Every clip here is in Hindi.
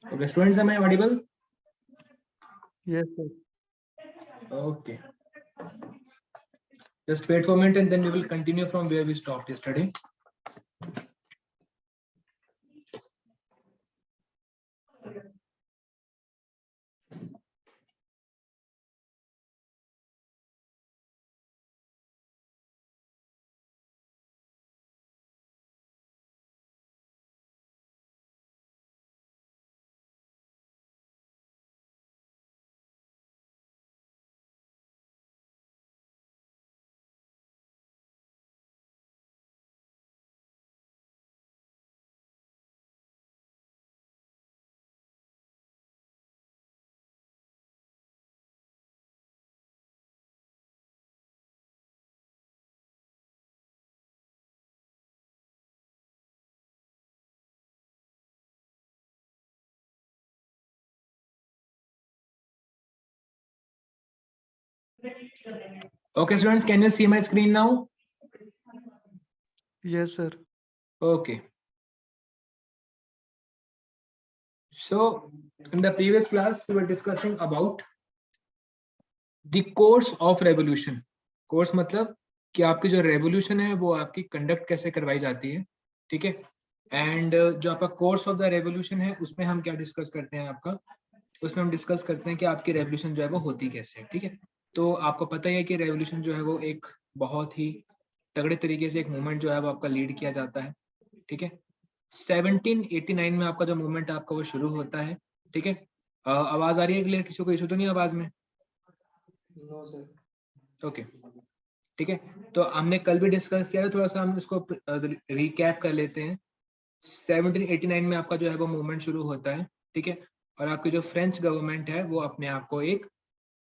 Okay, students, am I audible? Yes, sir. Okay. Just wait for a minute and then we will continue from where we stopped yesterday. Okay, students, can you see my screen now? Yes, sir. Okay. So in the previous class, we were discussing about the course of revolution. Course मतलब कि आपकी जो revolution है वो आपकी conduct कैसे करवाई जाती है, ठीक है? And जो आपका course of the revolution है उसमें हम क्या discuss करते हैं आपका? उसमें हम discuss करते हैं कि आपकी revolution जो है वो होती कैसे है, ठीक है? तो आपको पता ही है कि revolution जो है वो एक बहुत ही तगड़े तरीके से एक मूवमेंट जो है वो आपका लीड किया जाता है, ठीक है? 1789 में आपका जो मूवमेंट आपका वो शुरू होता है, ठीक है? आवाज आ रही है क्लियर? किसी को इशू तो नहीं आवाज में? No sir. ओके, ठीक है। तो हमने कल भी डिस्कस किया है, थोड़ा सा हम इसको रिकैप कर लेते हैं। 1789 में आपका जो है वो मूवमेंट शुरू होता है, ठीक है? और आपकी जो फ्रेंच गवर्नमेंट है वो अपने आप को एक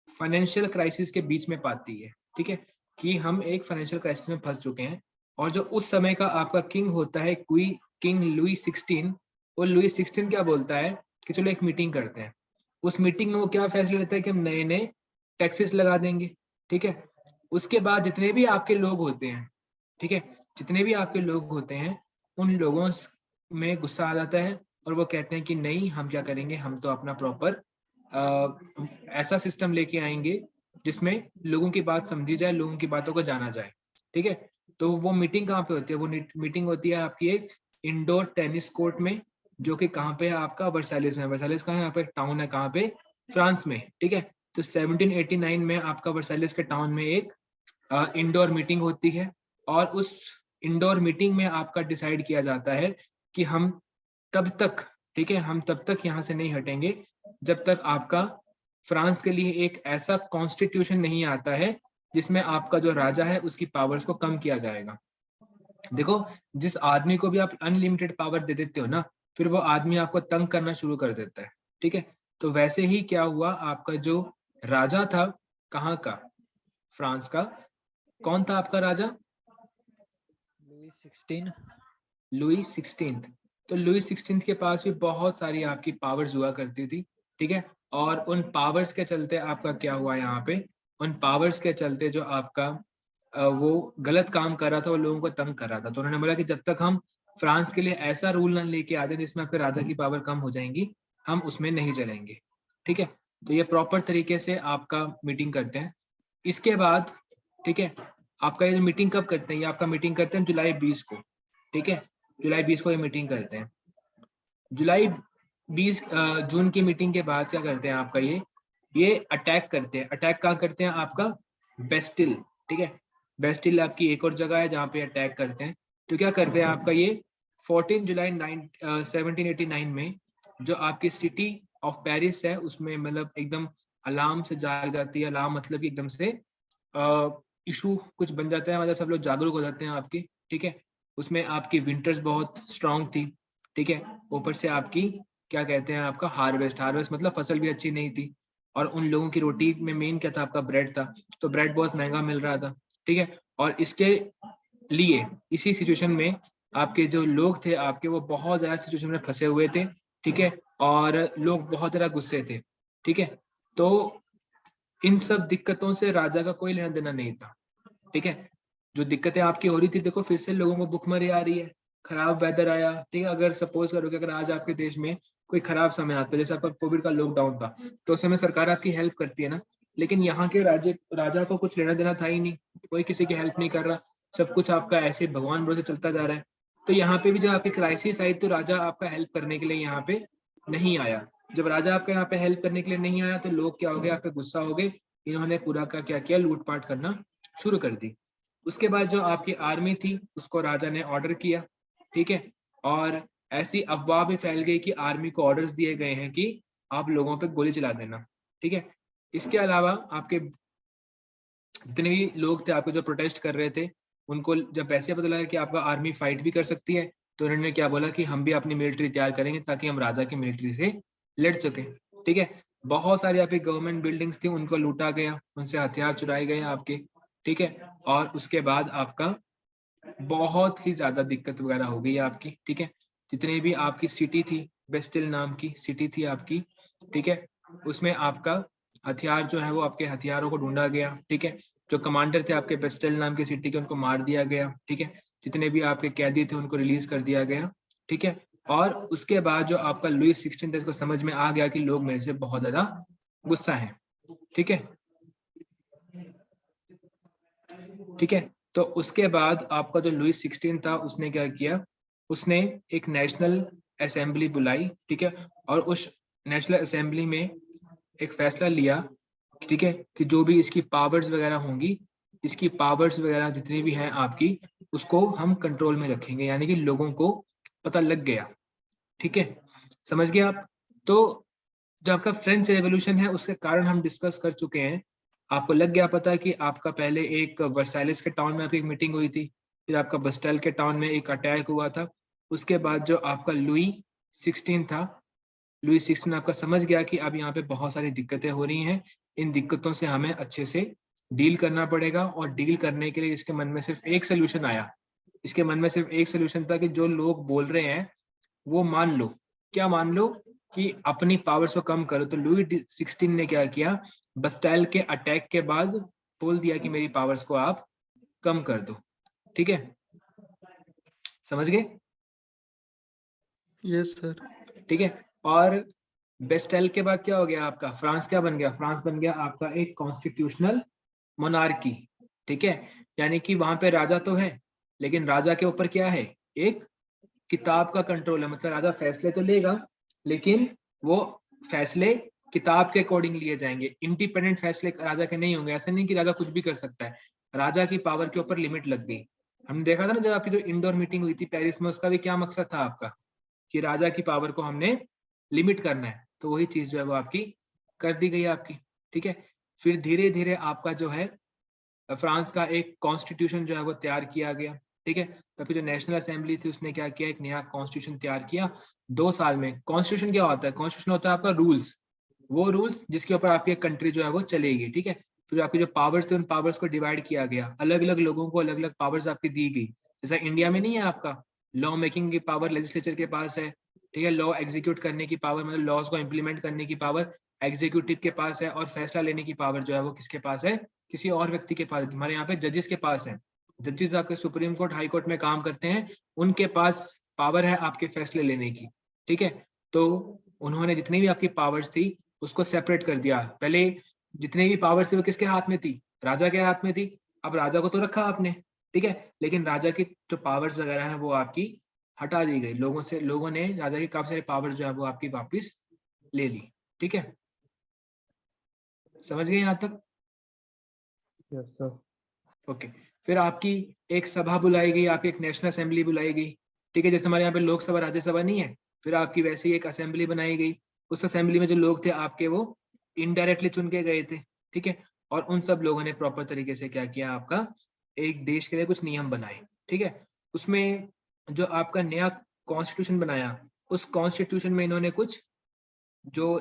फाइनेंशियल क्राइसिस के बीच में पाती है, ठीक है? कि हम एक फाइनेंशियल क्राइसिस में फंस चुके हैं। और जो उस समय का आपका किंग होता है किंग लुई 16, वो लुई 16 क्या बोलता है कि चलो एक मीटिंग करते हैं। उस मीटिंग में वो क्या फैसला लेता है कि हम नए नए टैक्सेस लगा देंगे, ठीक है? उसके बाद जितने भी आपके लोग होते हैं, ठीक है, जितने भी आपके लोग होते हैं उन लोगों में गुस्सा आ जाता है और वो कहते हैं कि नहीं, हम क्या करेंगे, हम तो अपना प्रॉपर ऐसा सिस्टम लेके आएंगे जिसमें लोगों की बात समझी जाए, लोगों की बातों को जाना जाए, ठीक है? तो वो मीटिंग कहाँ पे होती है? वो मीटिंग होती है आपकी एक इंडोर टेनिस कोर्ट में, जो कि कहाँ पे है आपका? वर्साइलेस में। वर्साइलेस कहाँ है? यहाँ पे टाउन है, कहाँ पे? फ्रांस में, ठीक है? तो 1789 में आपका वर्साइलेस के टाउन में एक इंडोर मीटिंग होती है और उस इंडोर मीटिंग में आपका डिसाइड किया जाता है कि हम तब तक, ठीक है, हम तब तक यहाँ से नहीं हटेंगे जब तक आपका फ्रांस के लिए एक ऐसा कॉन्स्टिट्यूशन नहीं आता है जिसमें आपका जो राजा है उसकी पावर्स को कम किया जाएगा। देखो, जिस आदमी को भी आप अनलिमिटेड पावर दे देते हो ना, फिर वो आदमी आपको तंग करना शुरू कर देता है, ठीक है? तो वैसे ही क्या हुआ, आपका जो राजा था, कहाँ का? फ्रांस का। कौन था आपका राजा? लुई 16। लुई 16। तो लुई 16 के पास भी बहुत सारी आपकी पावर्स हुआ करती थी, ठीक है? और उन पावर्स के चलते आपका क्या हुआ यहाँ पे? उन पावर्स के चलते जो आपका वो गलत काम कर रहा था, वो लोगों को तंग कर रहा था। तो उन्होंने बोला कि जब तक हम फ्रांस के लिए ऐसा रूल ना लेके आ जाए जिसमें आपके राजा की पावर कम हो जाएंगी, हम उसमें नहीं चलेंगे, ठीक है? तो ये प्रॉपर तरीके से आपका मीटिंग करते हैं। इसके बाद, ठीक है, आपका ये मीटिंग कब करते हैं? ये आपका मीटिंग करते हैं जुलाई 20 को, ठीक है? जुलाई 20 को ये मीटिंग करते हैं। जुलाई 20 जून की मीटिंग के बाद क्या करते हैं आपका ये अटैक करते हैं। अटैक कहाँ करते हैं? आपका बेस्टिल, ठीक है? बेस्टिल आपकी एक और जगह है जहाँ पे अटैक करते हैं। तो क्या करते हैं आपका ये 14 जुलाई 1789 में जो आपकी सिटी ऑफ पेरिस है उसमें मतलब एकदम अलार्म से जाग जाती है। अलार्म मतलब कि एकदम से इशू कुछ बन जाता है, मतलब सब लोग जागरूक हो जाते हैं आपकी, ठीक है? उसमें आपकी विंटर्स बहुत स्ट्रांग थी, ठीक है? ऊपर से आपकी क्या कहते हैं, आपका हार्वेस्ट मतलब फसल भी अच्छी नहीं थी। और उन लोगों की रोटी में मेन क्या था? आपका ब्रेड था। तो ब्रेड बहुत महंगा मिल रहा था, ठीक है? और इसके लिए इसी सिचुएशन में आपके जो लोग थे आपके, वो बहुत ज्यादा सिचुएशन में फंसे हुए थे, ठीक है? और लोग बहुत ज़्यादा गुस्से थे, ठीक है। तो इन सब दिक्कतों से राजा का कोई लेना देना नहीं था, ठीक है। जो दिक्कतें आपकी हो रही थी, देखो फिर से लोगों को भुखमरी आ रही है, खराब वेदर आया, ठीक है। अगर सपोज करो कि अगर आज आपके देश में कोई खराब समय आता है, जैसे आपका कोविड का लॉकडाउन था, तो उस समय सरकार आपकी हेल्प करती है ना, लेकिन यहाँ के राजा को कुछ लेना देना था ही नहीं, कोई किसी की हेल्प नहीं कर रहा, सब कुछ आपका ऐसे भगवान भरोसे चलता जा रहा है। तो यहाँ पे भी जब आपकी क्राइसिस आई तो राजा आपका हेल्प करने के लिए यहाँ पे नहीं आया। जब राजा आपका यहाँ पे हेल्प करने के लिए नहीं आया तो लोग क्या हो गए, आप पे गुस्सा हो गए, इन्होंने पूरा का क्या किया, लूटपाट करना शुरू कर दी। उसके बाद जो आपकी आर्मी थी उसको राजा ने ऑर्डर किया, ठीक है। और ऐसी अफवाह भी फैल गई कि आर्मी को ऑर्डर्स दिए गए हैं कि आप लोगों पे गोली चला देना, ठीक है। इसके अलावा आपके जितने भी लोग थे आपको जो प्रोटेस्ट कर रहे थे, उनको जब वैसे पता लगा कि आपका आर्मी फाइट भी कर सकती है, तो उन्होंने क्या बोला कि हम भी अपनी मिलिट्री तैयार करेंगे ताकि हम राजा की मिलिट्री से लड़ सके, ठीक है। बहुत सारी आपकी गवर्नमेंट बिल्डिंग्स थी, उनको लूटा गया, उनसे हथियार चुराए गए आपके, ठीक है। और उसके बाद आपका बहुत ही ज्यादा दिक्कत वगैरह हो गई आपकी, ठीक है। जितने भी आपकी सिटी थी, बेस्टिल नाम की सिटी थी आपकी, ठीक है, उसमें आपका हथियार जो है वो आपके हथियारों को ढूंढा गया, ठीक है। जो कमांडर थे आपके बेस्टिल नाम की सिटी के, उनको मार दिया गया, ठीक है। जितने भी आपके कैदी थे उनको रिलीज कर दिया गया, ठीक है। और उसके बाद जो आपका लुई 16 को समझ में आ गया कि लोग मेरे से बहुत ज्यादा गुस्सा है, ठीक है, ठीक है। तो उसके बाद आपका जो लुई 16 था उसने क्या किया, उसने एक नेशनल असेंबली बुलाई, ठीक है। और उस नेशनल असेंबली में एक फैसला लिया, ठीक है, कि जो भी इसकी पावर्स वगैरह होंगी, इसकी पावर्स वगैरह जितनी भी हैं आपकी, उसको हम कंट्रोल में रखेंगे, यानी कि लोगों को पता लग गया, ठीक है। समझ गए आप। तो जो आपका फ्रेंच रेवोल्यूशन है उसके कारण हम डिस्कस कर चुके हैं। आपको लग गया पता कि आपका पहले एक वर्साइलेस के टाउन में आपकी एक मीटिंग हुई थी, फिर आपका बस्टेल के टाउन में एक अटैक हुआ था, उसके बाद जो आपका लुई 16 था, लुई 16 आपका समझ गया कि अब यहाँ पे बहुत सारी दिक्कतें हो रही हैं, इन दिक्कतों से हमें अच्छे से डील करना पड़ेगा। और डील करने के लिए इसके मन में सिर्फ एक सोल्यूशन आया, इसके मन में सिर्फ एक सोल्यूशन था कि जो लोग बोल रहे हैं वो मान लो, क्या मान लो, कि अपनी पावर्स को कम करो। तो लुई 16 ने क्या किया, बस्टाइल के अटैक के बाद बोल दिया कि मेरी पावर्स को आप कम कर दो, ठीक है। समझ गए? Yes sir. ठीक है। और बेस्टाइल के बाद क्या हो गया, आपका फ्रांस क्या बन गया, फ्रांस बन गया आपका एक कॉन्स्टिट्यूशनल मोनार्की, ठीक है। यानी कि वहां पे राजा तो है, लेकिन राजा के ऊपर क्या है, एक किताब का कंट्रोल है। मतलब राजा फैसले तो लेगा, लेकिन वो फैसले किताब के अकॉर्डिंग लिए जाएंगे, इंडिपेंडेंट फैसले राजा के नहीं होंगे। ऐसा नहीं कि राजा कुछ भी कर सकता है, राजा की पावर के ऊपर लिमिट लग गई। हमने देखा था ना जब आपकी जो इंडोर मीटिंग हुई थी पेरिस में, उसका भी क्या मकसद था आपका, कि राजा की पावर को हमने लिमिट करना है। तो वही चीज जो है वो आपकी कर दी गई आपकी, ठीक है। फिर धीरे धीरे आपका जो है फ्रांस का एक कॉन्स्टिट्यूशन जो है वो तैयार किया गया, ठीक है। तभी जो नेशनल असेंबली थी उसने क्या किया, एक नया कॉन्स्टिट्यूशन तैयार किया 2 साल में। कॉन्स्टिट्यूशन क्या होता है, कॉन्स्टिट्यूशन होता है आपका रूल्स, वो रूल्स जिसके ऊपर आपकी कंट्री जो है वो चलेगी, ठीक है। फिर आपकी जो पावर्स थे उन पावर्स को डिवाइड किया गया, अलग अलग लोगों को अलग अलग पावर्स आपकी दी गई। जैसा इंडिया में नहीं है आपका लॉ मेकिंग की पावर लेजिस्लेचर के पास है, ठीक है। लॉ एग्जीक्यूट करने की पावर, मतलब लॉज को इम्प्लीमेंट करने की पावर एग्जीक्यूटिव के पास है, और फैसला लेने की पावर जो है वो किसके पास है, किसी और व्यक्ति के पास। हमारे यहाँ पे जजेस के पास है, जजेस आपके सुप्रीम कोर्ट हाई कोर्ट में काम करते हैं, उनके पास पावर है आपके फैसले लेने की, ठीक है। तो उन्होंने जितनी भी आपकी पावर्स थी उसको सेपरेट कर दिया। पहले जितनी भी पावर्स थी वो किसके हाथ में थी, राजा के हाथ में थी। अब राजा को तो रखा आपने, ठीक है, लेकिन राजा की जो पावर्स वगैरह है वो आपकी हटा दी गई लोगों से, लोगों ने राजा की काफी सारी पावर्स जो है वो आपकी वापिस ले ली, ठीक है। समझ गए यहाँ तक? Yes sir. ओके। फिर आपकी एक सभा बुलाई गई, आपकी एक नेशनल असेंबली बुलाई गई, ठीक है। जैसे हमारे यहाँ पे लोकसभा राज्यसभा नहीं है, फिर आपकी वैसे ही एक असेंबली बनाई गई। उस असेंबली में जो लोग थे आपके वो इनडायरेक्टली चुन के गए थे, ठीक है। और उन सब लोगों ने प्रॉपर तरीके से क्या किया, आपका एक देश के लिए कुछ नियम बनाए, ठीक है। उसमें जो आपका नया कॉन्स्टिट्यूशन बनाया, उस कॉन्स्टिट्यूशन में इन्होंने कुछ जो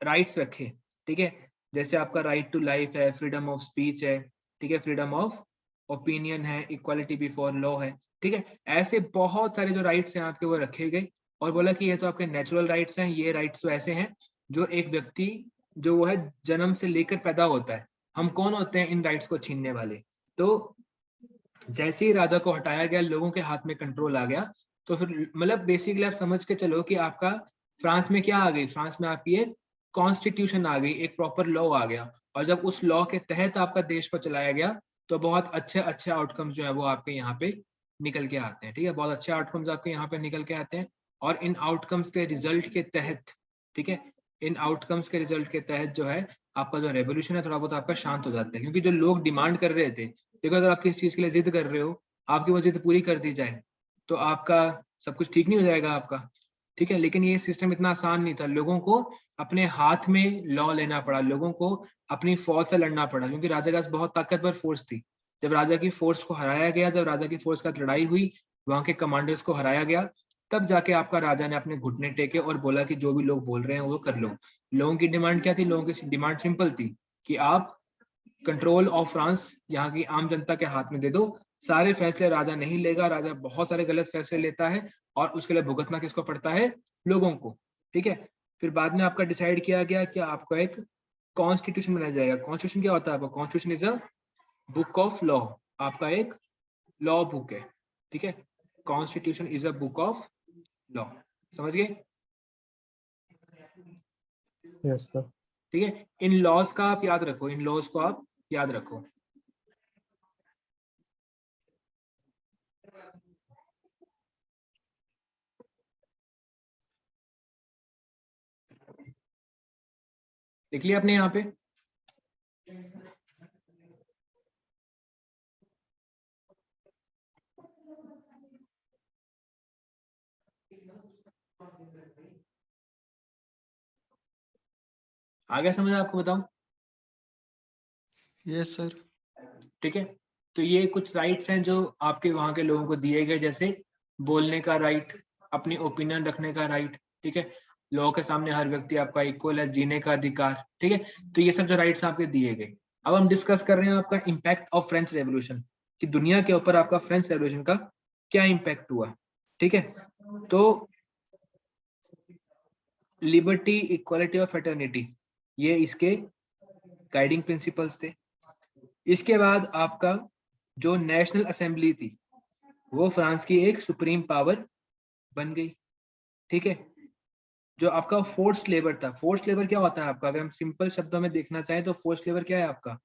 राइट्स रखे, ठीक है। जैसे आपका राइट टू लाइफ है, फ्रीडम ऑफ स्पीच है, ठीक है, फ्रीडम ऑफ ओपिनियन है, इक्वालिटी बिफोर लॉ है, ठीक है। ऐसे बहुत सारे जो राइट्स हैं आपके वो रखे गए, और बोला कि ये तो आपके नेचुरल राइट्स हैं, ये राइट्स तो ऐसे हैं जो एक व्यक्ति जो वो है जन्म से लेकर पैदा होता है, हम कौन होते हैं इन राइट्स को छीनने वाले। तो जैसे ही राजा को हटाया गया, लोगों के हाथ में कंट्रोल आ गया, तो फिर मतलब बेसिकली आप समझ के चलो कि आपका फ्रांस में क्या आ गई, फ्रांस में आपकी एक कॉन्स्टिट्यूशन आ गई, एक प्रॉपर लॉ आ गया, और जब उस लॉ के तहत आपका देश को चलाया गया तो बहुत अच्छे अच्छे आउटकम्स जो है वो आपके यहाँ पे निकल के आते हैं। ठीक है, बहुत अच्छे आउटकम्स आपके यहाँ पे निकल के आते हैं, और इन आउटकम्स के रिजल्ट के तहत, ठीक है, इन आउटकम्स के रिजल्ट के तहत जो है आपका जो रेवोल्यूशन है थोड़ा बहुत आपका शांत हो जाता है, क्योंकि जो लोग डिमांड कर रहे थे, देखो अगर आप किसी चीज के लिए जिद कर रहे हो, आपकी वो जिद पूरी कर दी जाए तो आपका सब कुछ ठीक नहीं हो जाएगा आपका। ठीक है, लेकिन ये सिस्टम इतना आसान नहीं था, लोगों को अपने हाथ में लॉ लेना पड़ा, लोगों को अपनी फौज से लड़ना पड़ा, क्योंकि राजा के पास बहुत ताकतवर फोर्स थी। जब राजा की फोर्स को हराया गया, जब राजा की फोर्स का लड़ाई हुई, वहां के कमांडर्स को हराया गया, तब जाके आपका राजा ने अपने घुटने टेके और बोला कि जो भी लोग बोल रहे हैं वो कर लो। लोगों की डिमांड क्या थी? लोगों की डिमांड सिंपल थी कि आप कंट्रोल ऑफ फ्रांस यहाँ की आम जनता के हाथ में दे दो। सारे फैसले राजा नहीं लेगा, राजा बहुत सारे गलत फैसले लेता है और उसके लिए भुगतना किसको पड़ता है? लोगों को। ठीक है, फिर बाद में आपका डिसाइड किया गया कि आपको एक कॉन्स्टिट्यूशन बनाया जाएगा। कॉन्स्टिट्यूशन क्या होता है? आपका constitution is a book of law, आपका एक लॉ बुक है। ठीक है, constitution is a book of law, समझ गए? Yes, sir. ठीक है, इन लॉज का आप याद रखो, इन लॉज को आप याद रखो। लिख लिया आपने यहाँ पे? आगे समझ आपको बताऊं? Yes sir. ठीक है, तो ये कुछ राइट्स हैं जो आपके वहां के लोगों को दिए गए, जैसे बोलने का राइट, अपनी ओपिनियन रखने का राइट। ठीक है, लोगों के सामने हर व्यक्ति आपका इक्वल है, जीने का अधिकार। ठीक है, तो ये सब जो राइट्स आपके दिए गए। अब हम डिस्कस कर रहे हैं आपका इम्पैक्ट ऑफ फ्रेंच रेवोल्यूशन, कि दुनिया के ऊपर आपका फ्रेंच रेवोल्यूशन का क्या इम्पैक्ट हुआ। ठीक है, तो लिबर्टी, इक्वालिटी और फ्रेटर्निटी, ये इसके गाइडिंग प्रिंसिपल्स थे। इसके बाद आपका जो नेशनल असेंबली थी वो फ्रांस की एक सुप्रीम पावर बन गई। ठीक है, जो आपका फोर्स्ड लेबर था, फोर्स्ड लेबर क्या होता है आपका? अगर हम सिंपल शब्दों में देखना चाहें तो फोर्स्ड लेबर क्या है आपका?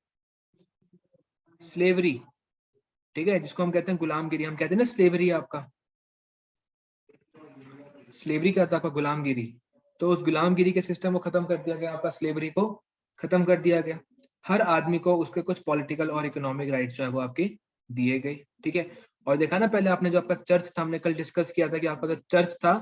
स्लेवरी। ठीक है, जिसको हम कहते हैं गुलामगिरी, हम कहते हैं ना स्लेवरी आपका, स्लेवरी क्या था आपका? गुलामगिरी। तो उस गुलामगिरी के सिस्टम को खत्म कर दिया गया, आपका स्लेवरी को खत्म कर दिया गया। हर आदमी को उसके कुछ पॉलिटिकल और इकोनॉमिक राइट्स जो है वो आपके दिए गए। ठीक है, और देखा ना पहले आपने जो आपका चर्च था, हमने कल डिस्कस किया था कि आपका जो चर्च था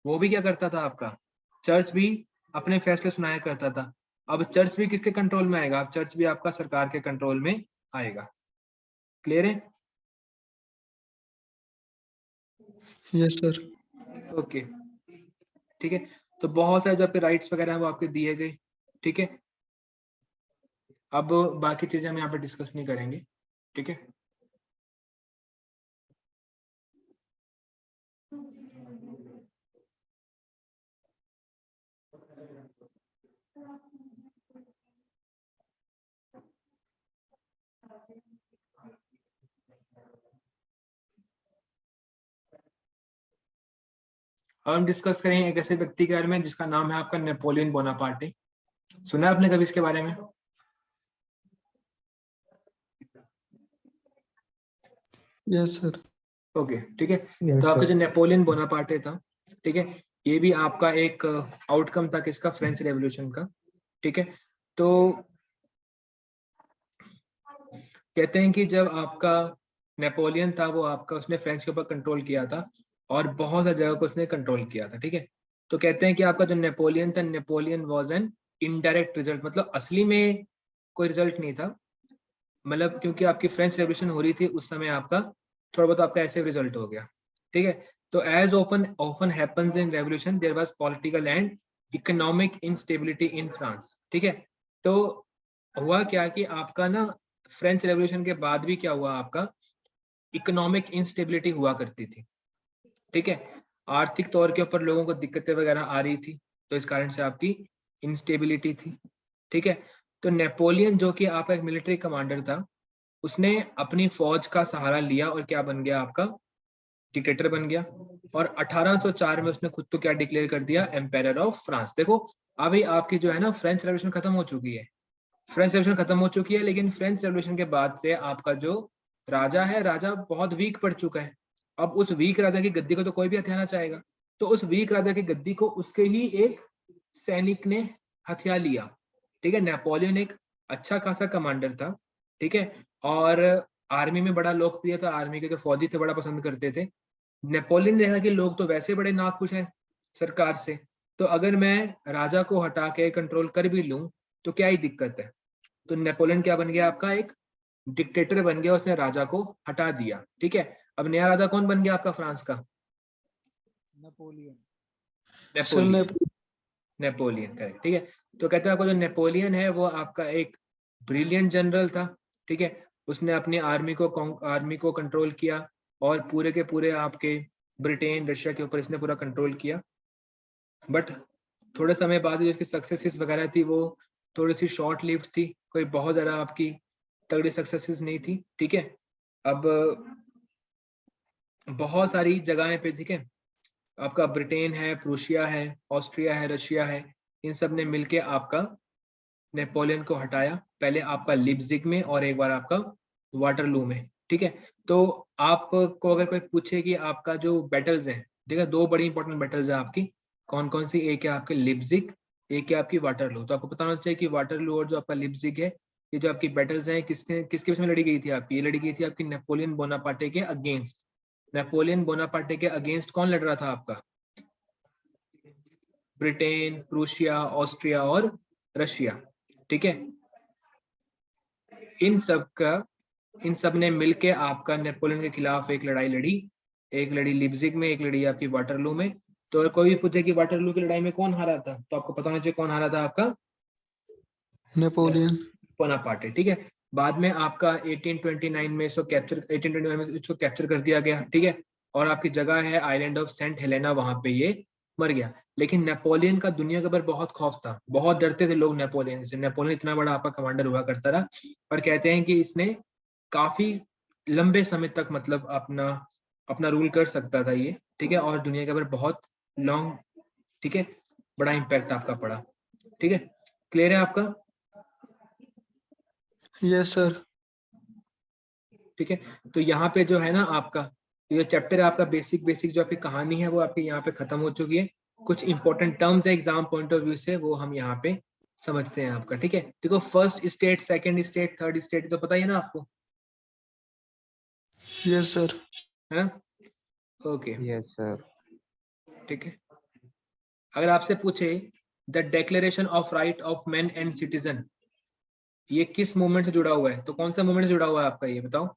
वो भी क्या करता था? आपका चर्च भी अपने फैसले सुनाया करता था। अब चर्च भी किसके कंट्रोल में आएगा? अब चर्च भी आपका सरकार के कंट्रोल में आएगा। क्लियर है? Yes sir. ओके, ठीक है, तो बहुत सारे जो आपके राइट्स वगैरह हैं वो आपके दिए गए। ठीक है, अब बाकी चीजें हम यहाँ पे डिस्कस नहीं करेंगे। ठीक है, अब हम डिस्कस करेंगे एक ऐसे व्यक्ति के बारे में जिसका नाम है आपका नेपोलियन बोनापार्टे। सुना है आपने कभी इसके बारे में? Yes sir. ओके, ठीक है, Yes, तो आपका sir. जो नेपोलियन बोनापार्टे था, ठीक है, ये भी आपका एक आउटकम था किसका? फ्रेंच रेवोल्यूशन का। ठीक है, तो कहते हैं कि जब आपका नेपोलियन था वो आपका, उसने फ्रेंच के ऊपर कंट्रोल किया था और बहुत सारी जगह को उसने कंट्रोल किया था। ठीक है, तो कहते हैं कि आपका जो नेपोलियन था, Napoleon was an indirect result, मतलब असली में कोई रिजल्ट नहीं था, मतलब क्योंकि आपकी फ्रेंच रेवोल्यूशन हो रही थी उस समय आपका थोड़ा बहुत आपका ऐसे रिजल्ट हो गया। ठीक है, तो as often often happens in revolution there was political and economic instability in France. ठीक है, तो हुआ क्या कि आपका ना फ्रेंच रेवोल्यूशन के बाद भी क्या हुआ? आपका इकोनॉमिक इंस्टेबिलिटी हुआ करती थी। ठीक है, आर्थिक तौर के ऊपर लोगों को दिक्कतें वगैरह आ रही थी, तो इस कारण से आपकी इंस्टेबिलिटी थी। ठीक है, तो नेपोलियन जो कि आपका एक मिलिट्री कमांडर था, उसने अपनी फौज का सहारा लिया और क्या बन गया, आपका डिक्टेटर बन गया। और 1804 में उसने खुद को क्या डिक्लेयर कर दिया, एम्पायर ऑफ फ्रांस। देखो अभी आपकी जो है ना फ्रेंच रेवोल्यूशन खत्म हो चुकी है, फ्रेंच रेवोल्यूशन खत्म हो चुकी है, लेकिन फ्रेंच रेवोल्यूशन के बाद से आपका जो राजा है, राजा बहुत वीक पड़ चुका है। अब उस वीक राजा की गद्दी को तो कोई भी हथियाना चाहेगा, तो उस वीक राजा की गद्दी को उसके ही एक सैनिक ने हथिया लिया। ठीक है, नेपोलियन एक अच्छा खासा कमांडर था। ठीक है, और आर्मी में बड़ा लोकप्रिय था, आर्मी के जो फौजी थे बड़ा पसंद करते थे। नेपोलियन ने देखा कि लोग तो वैसे बड़े नाखुश हैं सरकार से, तो अगर मैं राजा को हटा के कंट्रोल कर भी लूं तो क्या ही दिक्कत है। तो नेपोलियन क्या बन गया, आपका एक डिक्टेटर बन गया, उसने राजा को हटा दिया। ठीक है, अब नया राजा कौन बन गया आपका फ्रांस का, नेपोलियन। सर ने नेपोलियन। Napoleon correct. ठीक है, तो कहते हैं आपको जो नेपोलियन है वो आपका एक ब्रिलियंट जनरल था। ठीक है, उसने अपनी आर्मी को कंट्रोल किया और पूरे के पूरे आपके ब्रिटेन रशिया के ऊपर इसने पूरा कंट्रोल किया। बट थोड़े समय बाद जो इसकी सक्सेसेस वगैरह थी वो थोड़ी सी शॉर्ट लिव्ड थी, कोई बहुत ज़्यादा आपकी तगड़ी सक्सेसेस नहीं थी। ठीक है, अब बहुत सारी जगहें पे, ठीक है, आपका ब्रिटेन है, प्रूशिया है, ऑस्ट्रिया है, रशिया है, इन सब ने मिलके आपका नेपोलियन को हटाया, पहले आपका लिप्जिग में और एक बार आपका वाटरलू में। ठीक है, तो आपको अगर कोई पूछे कि आपका जो बैटल्स हैं, ठीक है, दो बड़ी इंपॉर्टेंट बैटल्स हैं आपकी, कौन कौन सी, एक है आपके लिप्जिग, एक है आपकी वाटरलू। तो आपको पता होना चाहिए कि वाटरलू और जो आपका लिप्जिग है, ये जो आपकी बैटल्स हैं किसके बीच में लड़ी गई थी आपकी, ये लड़ी गई थी आपकी नेपोलियन बोनापार्टे के अगेंस्ट। नेपोलियन बोनापार्टे के अगेंस्ट कौन लड़ रहा था आपका, ब्रिटेन, प्रूशिया, ऑस्ट्रिया और रशिया। ठीक है, इन सब ने मिलके आपका नेपोलियन के खिलाफ एक लड़ाई लड़ी, एक लड़ी लिप्जिग में, एक लड़ी आपकी वाटरलू में। तो अगर कोई भी पूछे कि वाटरलू की लड़ाई में कौन हारा था, तो आपको पता होना चाहिए कौन हारा था, आपका नेपोलियन। बोनापार्टे। ठीक है, बाद में आपका 1829 में इसको कैप्चर कर दिया गया। ठीक है, और आपकी जगह है आइलैंड ऑफ सेंट हेलेना, वहां पे ये मर गया। लेकिन नेपोलियन का दुनिया के ऊपर बहुत खौफ था, बहुत डरते थे लोग नेपोलियन से। नेपोलियन इतना बड़ा आपका कमांडर हुआ करता रहा, और कहते हैं कि इसने काफी लंबे समय तक मतलब अपना अपना रूल कर सकता था ये। ठीक है, और दुनिया के ऊपर बहुत लॉन्ग, ठीक है, बड़ा इम्पैक्ट आपका पड़ा। ठीक है, क्लियर है आपका। Yes sir. ठीक है, तो यहाँ पे जो है ना आपका ये चैप्टर है आपका बेसिक बेसिक जो आपकी कहानी है वो आपकी यहाँ पे खत्म हो चुकी है। कुछ इंपॉर्टेंट टर्म्स है एग्जाम पॉइंट ऑफ व्यू से, वो हम यहाँ पे समझते हैं आपका। ठीक है, देखो first state, second state, third state तो पता ही है ना आपको, यस सर। है ना, ओके। Yes sir. ठीक है, अगर आपसे पूछे the declaration of right of man and citizen, ये किस मूवमेंट से जुड़ा हुआ है, तो कौन सा मूवमेंट से जुड़ा हुआ है आपका, ये बताओ।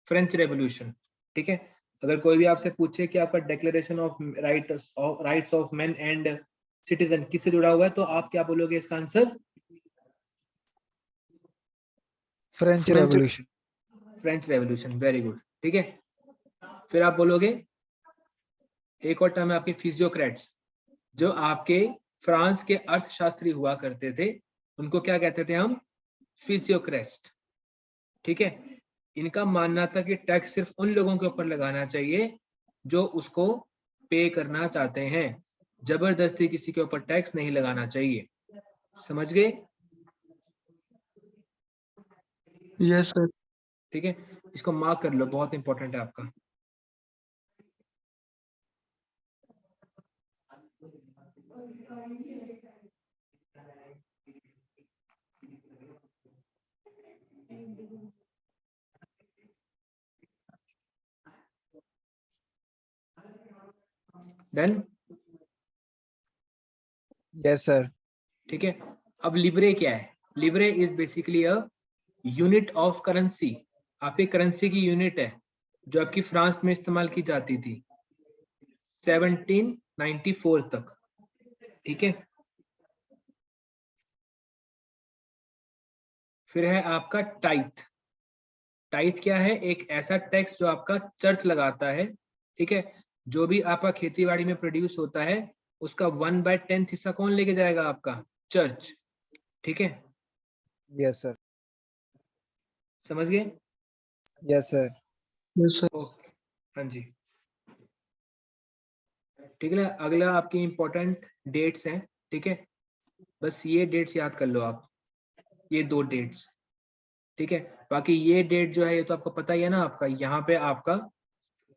French revolution. ठीक है, अगर कोई भी आपसे पूछे कि आपका declaration of rights of man and citizen किससे जुड़ा हुआ है, तो आप क्या बोलोगे इसका answer, French French. Revolution. French revolution, very good. ठीक है, फिर आप बोलोगे एक और टर्म है आपके फिजियोक्रेट्स, जो आपके फ्रांस के अर्थशास्त्री हुआ करते थे, उनको क्या कहते थे हम, फिजियोक्रेस्ट। ठीक है, इनका मानना था कि टैक्स सिर्फ उन लोगों के ऊपर लगाना चाहिए जो उसको पे करना चाहते हैं, जबरदस्ती किसी के ऊपर टैक्स नहीं लगाना चाहिए। समझ गए। Yes sir. ठीक है, इसको मार्क कर लो, बहुत इंपॉर्टेंट है आपका। डन। Yes sir. ठीक है, अब लिवरे क्या है, livre is basically a unit of currency, आपकी करेंसी की यूनिट है जो आपकी फ्रांस में इस्तेमाल की जाती थी 1794 तक। ठीक है, फिर है आपका टाइथ। टाइथ क्या है, एक ऐसा टैक्स जो आपका चर्च लगाता है, ठीक है। जो भी आपका खेती बाड़ी में प्रोड्यूस होता है उसका 1/10 हिस्सा कौन लेके जाएगा? आपका चर्च। ठीक है, यस सर। समझ गए? Yes sir. Yes, sir. Okay, हाँ जी, ठीक है। अगला आपकी इंपॉर्टेंट डेट्स हैं, ठीक है, बस ये डेट्स याद कर लो आप, ये 2 डेट्स, ठीक है। बाकी ये डेट जो है ये तो आपको पता ही है ना, आपका यहाँ पे आपका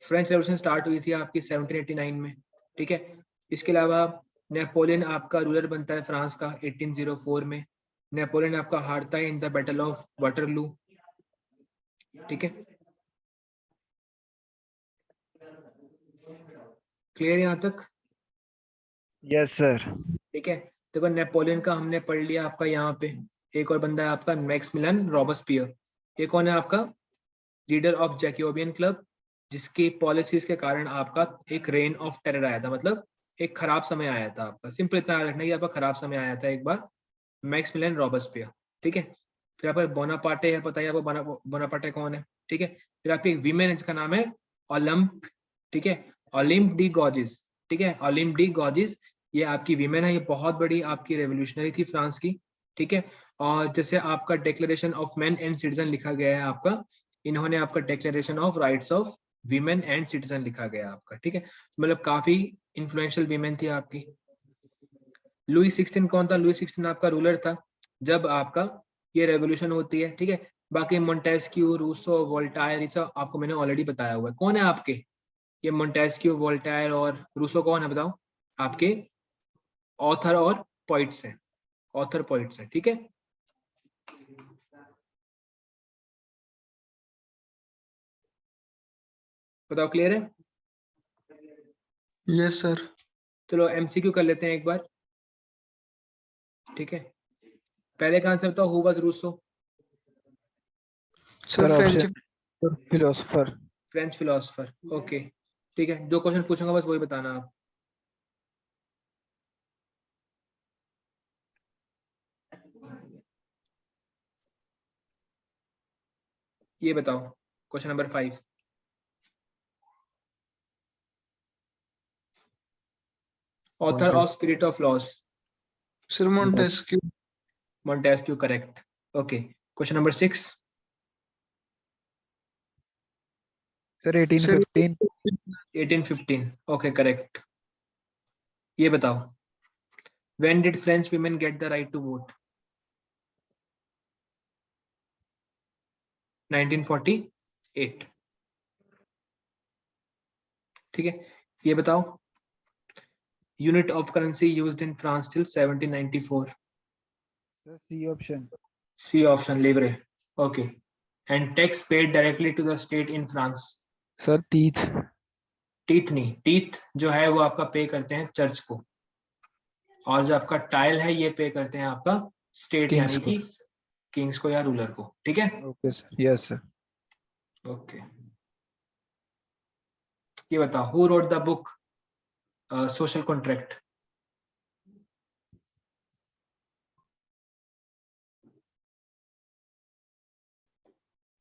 फ्रेंच रेवोल्यूशन स्टार्ट हुई थी आपकी 1789 में, ठीक है। इसके अलावा नेपोलियन आपका रूलर बनता है फ्रांस का 1804 में। नेपोलियन आपका हारता है in the battle of Waterloo, ठीक है। क्लियर यहाँ तक? Yes sir. ठीक है, देखो नेपोलियन का हमने पढ़ लिया आपका यहाँ पे। एक और बंदा है आपका मैक्सिमिलियन रॉबस्पियर। ये कौन है आपका? लीडर ऑफ जैकोबियन क्लब, जिसकी पॉलिसीज के कारण आपका एक रेन ऑफ टेरर आया था, मतलब एक खराब समय आया था आपका। सिंपल इतना याद रखना कि आपका खराब समय आया था एक बार, मैक्सिमिलियन रॉबस्पियर, ठीक है। फिर आपका बोनापार्टे है, पता है आपको बोनापार्टे कौन है, ठीक है। फिर आपकी एक वीमेन है जिसका नाम है ओलंप, ठीक है, ओलिम्प डी गॉजिस, ठीक है, ओलिम्प डी गॉजिस। ये आपकी वीमेन है, ये बहुत बड़ी आपकी रेवोल्यूशनरी थी फ्रांस की, ठीक है। और जैसे आपका declaration of man and citizen लिखा गया है आपका, इन्होंने आपका declaration of rights of women and citizen लिखा गया आपका, ठीक है। मतलब काफी इन्फ्लुएंशियल वीमेन थी आपकी। लुई 16 कौन था? लुई 16 आपका रूलर था जब आपका ये रेवोल्यूशन होती है, ठीक है। बाकी मोंटेस्क्यू, रूसो, वोल्टायर, ये सब आपको मैंने ऑलरेडी बताया हुआ है। कौन है आपके ये मोंटेस्क्यू, वोल्टायर और रूसो? कौन है बताओ? आपके ऑथर और पोइट्स हैं, ऑथर पोइट्स हैं, ठीक है। बताओ, क्लियर है? Yes, sir. चलो एमसीक्यू कर लेते हैं एक बार, ठीक है। पहले का आंसर बताओ, who was Rousseau? Sir, sir French. Option philosopher. French philosopher, okay, ठीक है। जो क्वेश्चन पूछूंगा बस वही बताना आप। ये बताओ, question number 5। Author of spirit of laws? Sir, Montesquieu. Montesquieu, correct, okay. Question number 6। Sir Sir, 1815। 1815, okay, correct. ये बताओ, when did French women get the right to vote? 1948, ठीक है। ये बताओ, unit of currency used in France till 1794? Sir C option. C option, livre, okay. And tax paid directly to the state in France? Sir tithe. Tithe नहीं, टीथ जो है वो आपका पे करते हैं चर्च को, और जो आपका टाइल है ये पे करते हैं आपका स्टेट, किंग्स यानी को। कि किंग्स को या रूलर को, ठीक है। Okay sir. Yes sir. Okay, ये बताओ, who wrote the book social contract?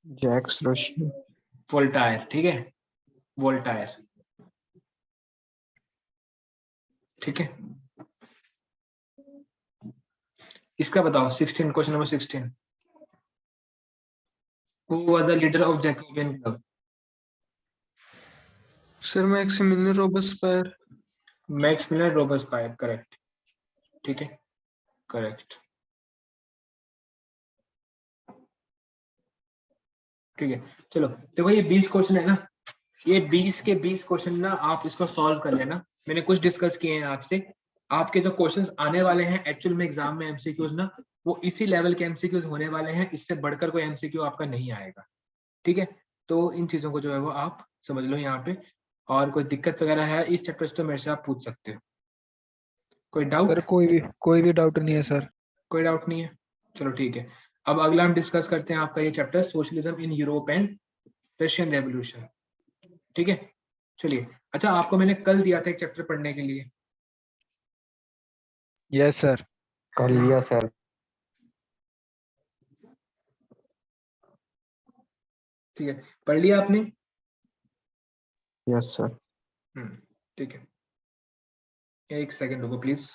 Jacques Rousseau. Voltaire, ठीक है, वोल्टायर, ठीक है। इसका बताओ 16, question number 16। Who was the leader of Jacobin club? Sir, Maximilian Robespierre. Maximilian Robespierre, correct, ठीक है, करेक्ट, ठीक है। चलो देखो, ये 20 क्वेश्चन है ना, ये 20 के 20 क्वेश्चन ना आप इसको सॉल्व कर लेना। मैंने कुछ डिस्कस किए हैं आपसे। आपके जो क्वेश्चंस आने वाले हैं एक्चुअल में एग्जाम में एमसीक्यूज ना, वो इसी लेवल के एमसीक्यूज होने वाले हैं, इससे बढ़कर कोई एमसीक्यू आपका नहीं आएगा, ठीक है। तो इन चीजों को जो है वो आप समझ लो यहाँ पे। और कोई दिक्कत वगैरह है इस चैप्टर से तो मेरे से आप पूछ सकते हो। कोई सर डाउट? कोई भी डाउट नहीं है सर। कोई डाउट नहीं है, चलो ठीक है। अब अगला हम डिस्कस करते हैं आपका ये chapter, socialism in Europe and Russian revolution, ठीक है। चलिए, अच्छा आपको मैंने कल दिया था एक चैप्टर पढ़ने के लिए, यस सर। कर लिया सर। ठीक है, पढ़ लिया आपने? Yes sir. ठीक है, एक सेकंड रुको प्लीज।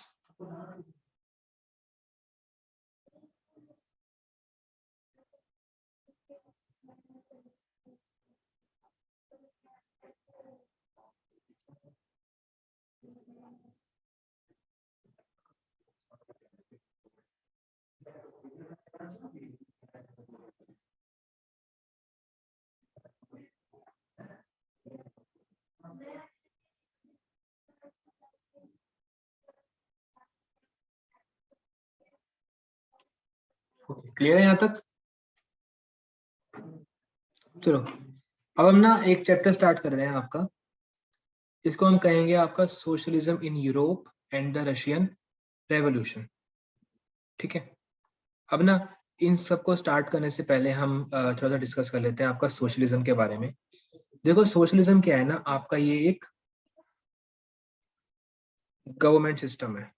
क्लियर है यहाँ तक? चलो अब हम ना एक चैप्टर स्टार्ट कर रहे हैं आपका, इसको हम कहेंगे आपका socialism in Europe and the Russian revolution. ठीक है, अब ना इन सबको स्टार्ट करने से पहले हम थोड़ा सा डिस्कस कर लेते हैं आपका सोशलिज्म के बारे में। देखो सोशलिज्म क्या है ना, आपका ये एक गवर्नमेंट सिस्टम है।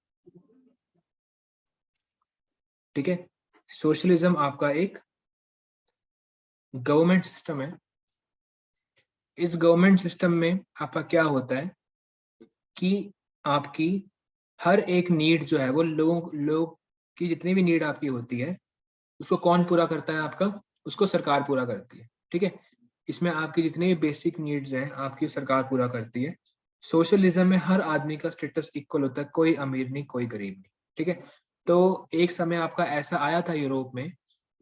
ठीक है, सोशलिज्म आपका एक गवर्नमेंट सिस्टम है। इस गवर्नमेंट सिस्टम में आपका क्या होता है कि आपकी हर एक नीड जो है वो लोग की जितनी भी नीड आपकी होती है उसको कौन पूरा करता है? आपका उसको सरकार पूरा करती है। ठीक है, इसमें आपकी जितनी भी बेसिक नीड्स हैं आपकी सरकार पूरा करती है। सोशलिज्म में हर आदमी का स्टेटस इक्वल होता है, कोई अमीर नहीं कोई गरीब नहीं। ठीक है, तो एक समय आपका ऐसा आया था यूरोप में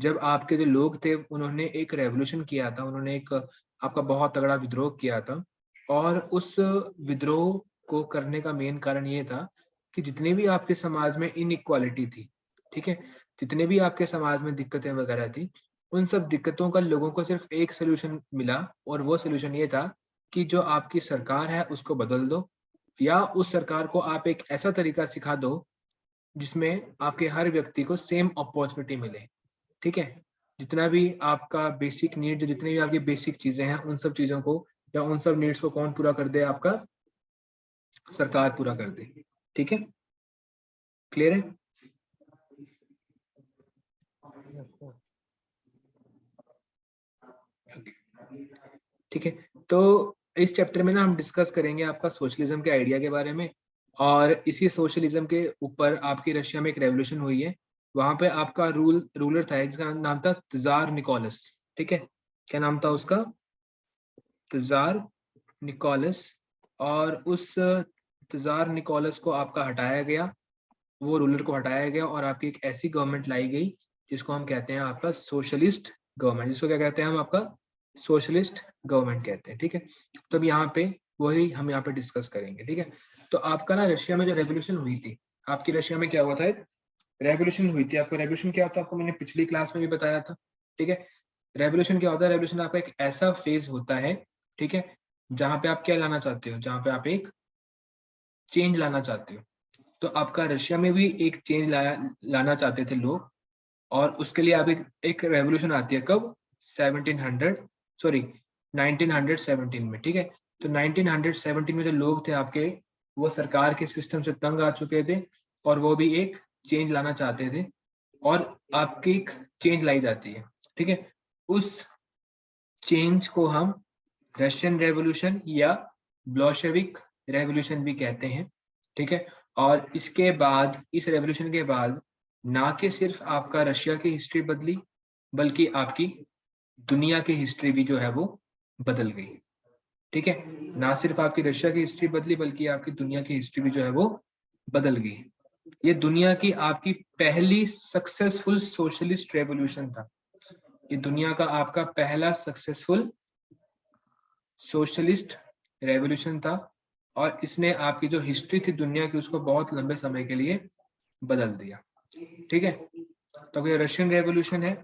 जब आपके जो लोग थे उन्होंने एक रेवोल्यूशन किया था, उन्होंने एक आपका बहुत तगड़ा विद्रोह किया था। और उस विद्रोह को करने का मेन कारण ये था कि जितने भी आपके समाज में इनइक्वालिटी थी, ठीक है, जितने भी आपके समाज में दिक्कतें वगैरह थी, उन सब दिक्कतों का लोगों को सिर्फ एक सोल्यूशन मिला, और वो सोल्यूशन ये था कि जो आपकी सरकार है उसको बदल दो, या उस सरकार को आप एक ऐसा तरीका सिखा दो जिसमें आपके हर व्यक्ति को सेम अपॉर्चुनिटी मिले। ठीक है, जितना भी आपका बेसिक नीड, जितनी भी आपकी बेसिक चीजें हैं उन सब चीजों को या उन सब नीड्स को कौन पूरा कर दे? आपका सरकार पूरा कर दे। ठीक है, क्लियर है? ठीक है, तो इस चैप्टर में ना हम डिस्कस करेंगे आपका सोशलिज्म के आइडिया के बारे में, और इसी सोशलिज्म के ऊपर आपकी रशिया में एक रेवोल्यूशन हुई है। वहां पे आपका रूलर था जिसका नाम था तजार निकोलस। ठीक है, क्या नाम था उसका? तजार निकोलस। और उस तजार निकोलस को आपका हटाया गया, वो रूलर को हटाया गया और आपकी एक ऐसी गवर्नमेंट लाई गई जिसको हम कहते हैं आपका सोशलिस्ट गवर्नमेंट। जिसको क्या कहते हैं हम? आपका सोशलिस्ट गवर्नमेंट कहते हैं। ठीक है, तो अब यहाँ पे वही हम यहाँ पे डिस्कस करेंगे। ठीक है, तो आपका ना रशिया में जो रेवोल्यूशन हुई थी, आपकी रशिया में क्या हुआ था? एक रेवोल्यूशन हुई थी। आपको रेवोल्यूशन क्या होता है आपको मैंने पिछली क्लास में भी बताया था। ठीक है, रेवोल्यूशन क्या होता है? रेवोल्यूशन आपका एक ऐसा फेज होता है, ठीक है, जहाँ पे आप क्या लाना चाहते हो? जहाँ पे आप एक चेंज लाना चाहते हो। तो आपका रशिया में भी एक चेंज लाना चाहते थे लोग, और उसके लिए आप एक रेवोल्यूशन आती है। कब? 1917 में। ठीक है, तो 1917 में जो लोग थे आपके, वो सरकार के सिस्टम से तंग आ चुके थे और वो भी एक चेंज लाना चाहते थे, और आपकी एक चेंज लाई जाती है। ठीक है, उस चेंज को हम रशियन रेवोल्यूशन या ब्लोशेविक रेवोल्यूशन भी कहते हैं। ठीक है, और इसके बाद, इस रेवोल्यूशन के बाद ना कि सिर्फ आपका रशिया की हिस्ट्री बदली, बल्कि आपकी दुनिया की हिस्ट्री भी जो है वो बदल गई। ठीक है, ना सिर्फ आपकी रशिया की हिस्ट्री बदली बल्कि आपकी दुनिया की हिस्ट्री भी जो है वो बदल गई। ये दुनिया की आपकी पहली सक्सेसफुल सोशलिस्ट रेवोल्यूशन था। ये दुनिया का आपका पहला सक्सेसफुल सोशलिस्ट रेवोल्यूशन था, और इसने आपकी जो हिस्ट्री थी दुनिया की उसको बहुत लंबे समय के लिए बदल दिया। ठीक है, तो ये रशियन रेवोल्यूशन है।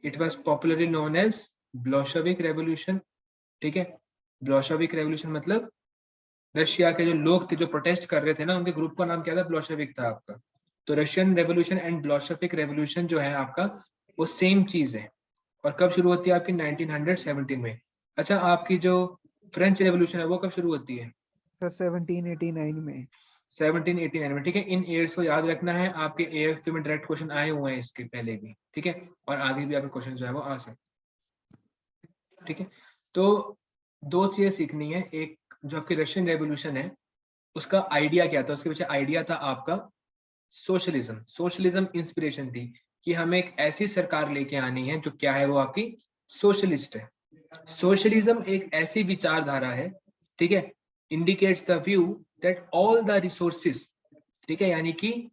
It was popularly known as Bolshevik revolution. ठीक है, ब्लोशेविक रेवोल्यूशन मतलब रशिया के जो लोग थे जो प्रोटेस्ट कर रहे थे ना, उनके ग्रुप का नाम क्या था? ब्लोशेविक था आपका। तो रशियन रेवोल्यूशन एंड ब्लोशेविक रेवोल्यूशन जो है आपका, वो सेम चीज है। और कब शुरू होती है? आपकी 1917 में। अच्छा, आपकी जो फ्रेंच रेवोल्यूशन है वो कब शुरू होती है? सर 1789 में। 1789 में। ठीक है, इन ईयर्स को याद रखना है, आपके एएफपी में डायरेक्ट क्वेश्चन आए हुए हैं इसके पहले भी। ठीक है, और आगे भी आपके क्वेश्चन जो है वो आ सकते। ठीक है, तो दो चीजें सीखनी है। एक जो आपकी रशियन रेवोल्यूशन है उसका आइडिया क्या था, उसके पीछे आइडिया था आपका सोशलिज्म। सोशलिज्म इंस्पिरेशन थी कि हमें एक ऐसी सरकार लेके आनी है जो क्या है, वो आपकी सोशलिस्ट है। सोशलिज्म एक ऐसी विचारधारा है, ठीक है, indicates the view that all the resources, ठीक है, यानी कि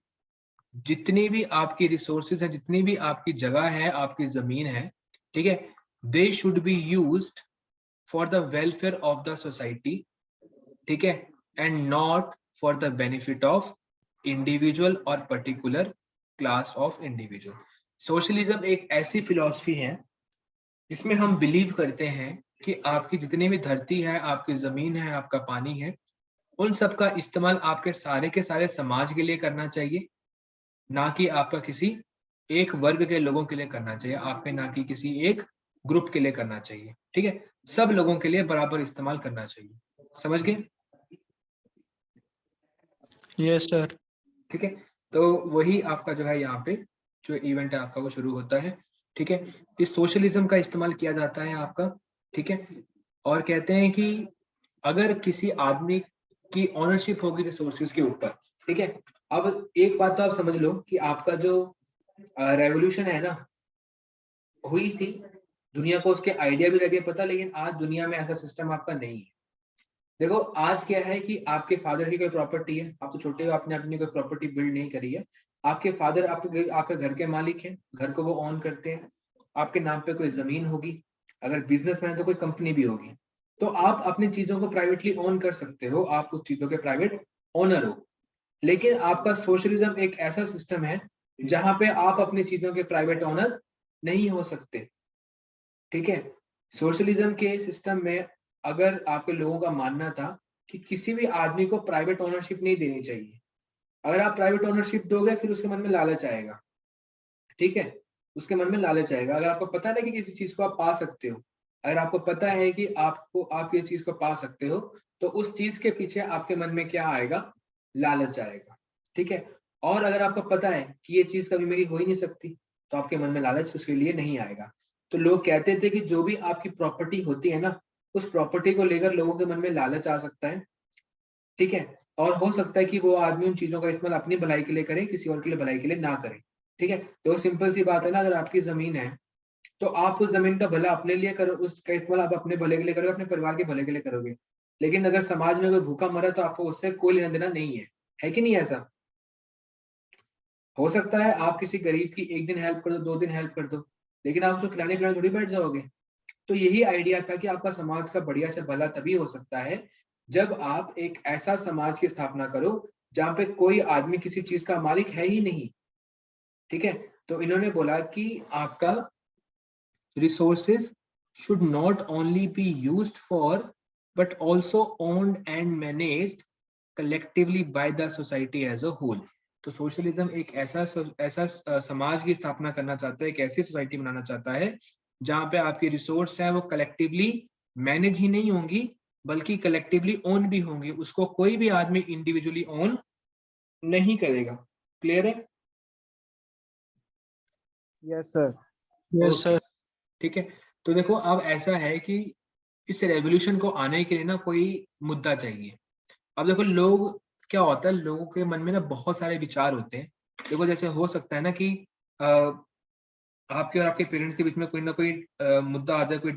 जितनी भी आपकी रिसोर्सेज है, जितनी भी आपकी जगह है, आपकी जमीन है, ठीक है, they should be used for the welfare of the society, ठीक है, and not for the benefit of individual और particular class of individual. Socialism एक ऐसी फिलॉसफी है जिसमें हम बिलीव करते हैं कि आपकी जितनी भी धरती है, आपकी जमीन है, आपका पानी है, उन सब का इस्तेमाल आपके सारे के सारे समाज के लिए करना चाहिए, ना कि आपका किसी एक वर्ग के लोगों के लिए करना चाहिए, आपके ना कि किसी एक ग्रुप के लिए करना चाहिए, ठीक है, सब लोगों के लिए बराबर इस्तेमाल करना चाहिए। समझ गए? Yes sir. ठीक है, तो वही आपका जो है यहाँ पे जो इवेंट है आपका वो शुरू होता है, ठीक है। इस सोशलिज्म का इस्तेमाल किया जाता है आपका, ठीक है, और कहते हैं कि अगर किसी आदमी की ऑनरशिप होगी रिसोर्सेज के ऊपर, ठीक है। अब एक बात तो आप समझ लो कि आपका जो रेवोल्यूशन है ना, हुई थी, दुनिया को उसके आइडिया भी लगे पता, लेकिन आज दुनिया में ऐसा सिस्टम आपका नहीं है। देखो आज क्या है कि आपके फादर की कोई प्रॉपर्टी है, आप तो छोटे हो, आपने अपनी कोई प्रॉपर्टी बिल्ड नहीं करी है, आपके फादर आपके घर के मालिक हैं, घर को वो ऑन करते हैं, आपके नाम पे कोई जमीन होगी, अगर बिजनेसमैन तो कोई कंपनी भी होगी, तो आप अपनी चीजों को प्राइवेटली ओन कर सकते हो, आप उस चीजों के प्राइवेट ओनर हो। लेकिन आपका सोशलिज्म एक ऐसा सिस्टम है जहां पे आप अपनी चीजों के प्राइवेट ओनर नहीं हो सकते, ठीक है। सोशलिज्म के सिस्टम में अगर आपके लोगों का मानना था कि किसी भी आदमी को प्राइवेट ओनरशिप नहीं देनी चाहिए, अगर आप प्राइवेट ओनरशिप दोगे फिर उसके मन में लालच आएगा, ठीक है, उसके मन में लालच आएगा। अगर आपको पता है कि किसी चीज को आप पा सकते हो, अगर आपको पता है कि आप किसी चीज को पा सकते हो, तो उस चीज के पीछे आपके मन में क्या आएगा, लालच आएगा, ठीक है। और अगर आपको पता है कि ये चीज कभी मेरी हो ही नहीं सकती, तो आपके मन में लालच उसके लिए नहीं आएगा। तो लोग कहते थे कि जो भी आपकी प्रॉपर्टी होती है ना, उस प्रॉपर्टी को लेकर लोगों के मन में लालच आ सकता है, ठीक है, और हो सकता है कि वो आदमी उन चीजों का इस्तेमाल अपनी भलाई के लिए करे, किसी और के लिए भलाई के लिए ना करे, ठीक है। तो सिंपल सी बात है ना, अगर आपकी जमीन है तो आप उस जमीन का भला अपने लिए करो, उसका इस्तेमाल आप अपने भले के लिए करोगे, अपने परिवार के भले के लिए करोगे। लेकिन अगर समाज में कोई भूखा मरा तो आपको उससे कोई लेना देना नहीं है कि नहीं? ऐसा हो सकता है आप किसी गरीब की एक दिन हेल्प कर दो, 2 दिन हेल्प कर दो, लेकिन आप उसको खिलाने पिलाने थोड़ी बैठ जाओगे। तो यही आइडिया था कि आपका समाज का बढ़िया से भला तभी हो सकता है जब आप एक ऐसा समाज की स्थापना करो जहां पे कोई आदमी किसी चीज का मालिक है ही नहीं, ठीक है। तो इन्होंने बोला कि आपका resources should not only be used for but also owned and managed collectively by the society as a whole। तो सोशलिज्म एक ऐसा समाज की स्थापना करना चाहता है, एक ऐसी सोसाइटी बनाना चाहता है जहां पे आपकी रिसोर्स है वो कलेक्टिवली मैनेज ही नहीं होंगी बल्कि कलेक्टिवली ओन भी होंगी, उसको कोई भी आदमी इंडिविजुअली ओन नहीं करेगा। क्लियर है? Yes sir. Yes sir. ठीक है, तो देखो अब ऐसा है कि इस रेवोल्यूशन को आने के लिए ना कोई मुद्दा चाहिए। अब देखो लोग, क्या होता है, लोगों के मन में ना बहुत सारे विचार होते हैं। देखो जैसे हो सकता है ना कि आपके और आपके पेरेंट्स के बीच में कोई ना कोई मुद्दा आ जाए, कोई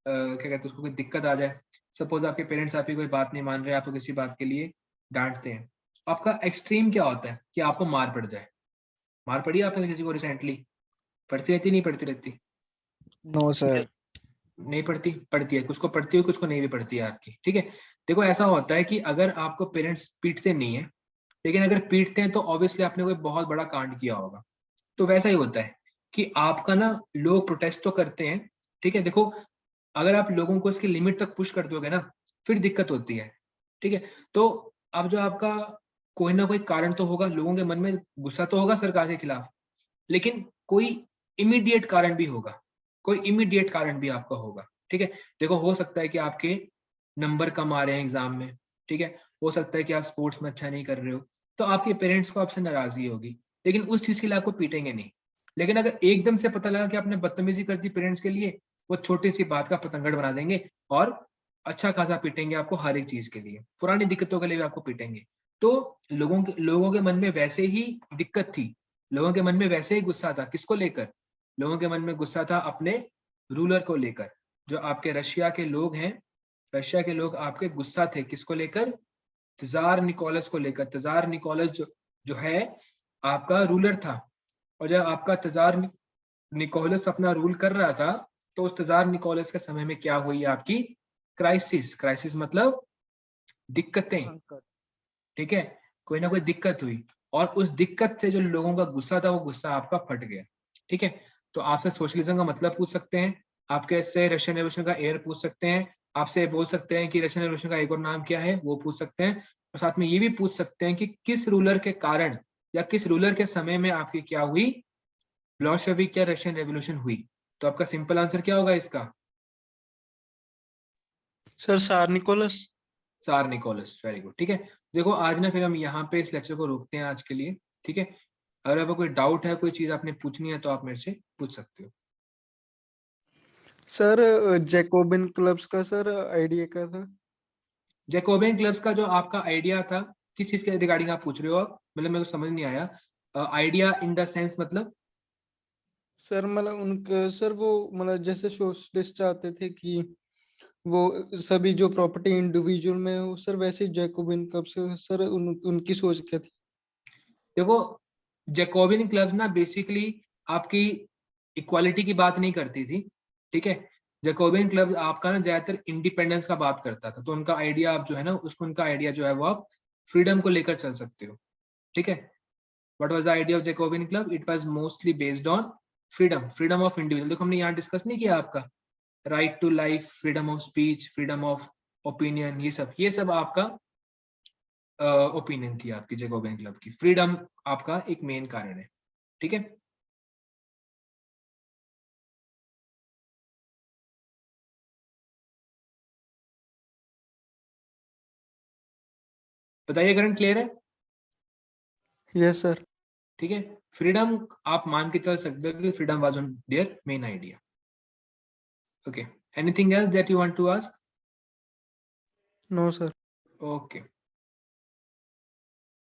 क्या कहते हैं उसको, कोई दिक्कत आ जाए। सपोज आपके पेरेंट्स आपकी कोई बात नहीं मान रहे, आपको किसी बात के लिए डांटते हैं, आपका एक्सट्रीम क्या होता है कि आपको मार पड़ जाए। मार पड़ी आपने किसी को रिसेंटली? पड़ती रहती नहीं पड़ती रहती? No sir. नहीं पड़ती, पड़ती है, कुछ को पड़ती है, कुछ को नहीं भी पड़ती है आपकी, ठीक है। देखो ऐसा होता है कि अगर आपको पेरेंट्स पीटते नहीं है, लेकिन अगर पीटते हैं तो ऑब्वियसली आपने कोई बहुत बड़ा कांड किया होगा। तो वैसा ही होता है कि आपका ना लोग प्रोटेस्ट तो करते हैं, ठीक है। देखो अगर आप लोगों को इसकी लिमिट तक पुश कर दोगे ना फिर दिक्कत होती है, ठीक है। तो अब जो आपका कोई ना कोई कारण तो होगा, लोगों के मन में गुस्सा तो होगा सरकार के खिलाफ, लेकिन कोई इमीडिएट कारण भी होगा, कोई इमीडिएट कारण भी आपका होगा, ठीक है। देखो हो सकता है कि आपके नंबर कम आ रहे हैं एग्जाम में, ठीक है, हो सकता है कि आप स्पोर्ट्स में अच्छा नहीं कर रहे हो, तो आपके पेरेंट्स को आपसे नाराजगी होगी, लेकिन उस चीज के लिए आपको पीटेंगे नहीं। लेकिन अगर एकदम से पता लगा कि आपने बदतमीजी कर दी पेरेंट्स के लिए, वो छोटी सी बात का पतंगड़ बना देंगे और अच्छा खासा पीटेंगे आपको हर एक चीज के लिए, पुरानी दिक्कतों के लिए भी आपको पीटेंगे। तो लोगों के मन में वैसे ही दिक्कत थी, लोगों के मन में वैसे ही गुस्सा था। किसको लेकर? लोगों के मन में गुस्सा था अपने रूलर को लेकर। जो आपके रशिया के लोग हैं, रशिया के लोग आपके गुस्सा थे किसको लेकर? तजार निकोलस को लेकर। तजार निकोलस जो है आपका रूलर था, और जब आपका तजार निकोलस अपना रूल कर रहा था, तो उस तजार निकोलस के समय में क्या हुई आपकी? क्राइसिस। क्राइसिस मतलब दिक्कतें, संकट। ठीक है, कोई ना कोई दिक्कत हुई, और उस दिक्कत से जो लोगों का गुस्सा था वो गुस्सा आपका फट गया। ठीक है, तो आपसे सोशलिज्म का मतलब पूछ सकते हैं, आपके से रशियन रेवोल्यूशन का एयर पूछ सकते हैं, आपसे बोल सकते हैं कि रशियन रेवोल्यूशन का एक और नाम क्या है, वो पूछ सकते हैं, और साथ में ये भी पूछ सकते हैं कि किस रूलर के कारण या किस रूलर के समय में आपकी क्या हुई? ब्लॉशेविक या रशियन रेवोल्यूशन हुई। तो आपका सिंपल आंसर क्या होगा इसका? सर सार निकोलस। चार निकोलस। Very good. ठीक है, देखो आज ना फिर हम यहाँ पे इस लेक्चर को रोकते हैं आज के लिए। ठीक है, अगर आपको कोई डाउट है, कोई चीज आपने पूछनी है, तो आप मेरे से पूछ सकते हो। सर जैकोबिन क्लब्स का सर आइडिया क्या था? जैकोबियन क्लब्स का जो आपका आइडिया था, किस चीज के रिगार्डिंग आप पूछ रहे हो? आप मतलब मेरे को समझ नहीं आया। आइडिया इन द सेंस मतलब? सर मतलब उनके सर वो मतलब जैसे सोशलिस्ट चाहते थे कि वो सभी जो प्रॉपर्टी इंडिविजुअल में हो सर, वैसे जैकोबिन क्लब से सर उनकी सोच क्या थी? देखो, जैकोबियन क्लब्स ना बेसिकली आपकी इक्वालिटी की बात नहीं करती थी। ठीक है, जैकोबियन क्लब आपका ना ज्यादातर इंडिपेंडेंस का बात करता था। तो उनका आइडिया आप जो है ना, उसको उनका आइडिया जो है वो आप फ्रीडम को लेकर चल सकते हो। ठीक है, what was the idea of Jacobin club? It was mostly based on freedom, freedom of individual. देखो हमने यहाँ डिस्कस नहीं किया आपका right to life, freedom of speech, freedom of opinion, ये सब आपका ओपिनियन थी आपकी जैकोबियन क्लब की। फ्रीडम आपका एक मेन कारण है। ठीक है, बताइए करंट क्लियर है? Yes sir. ठीक है, फ्रीडम आप मान के चल सकते हो कि freedom was on their main idea. Okay, anything else that you want to ask? No sir. Okay.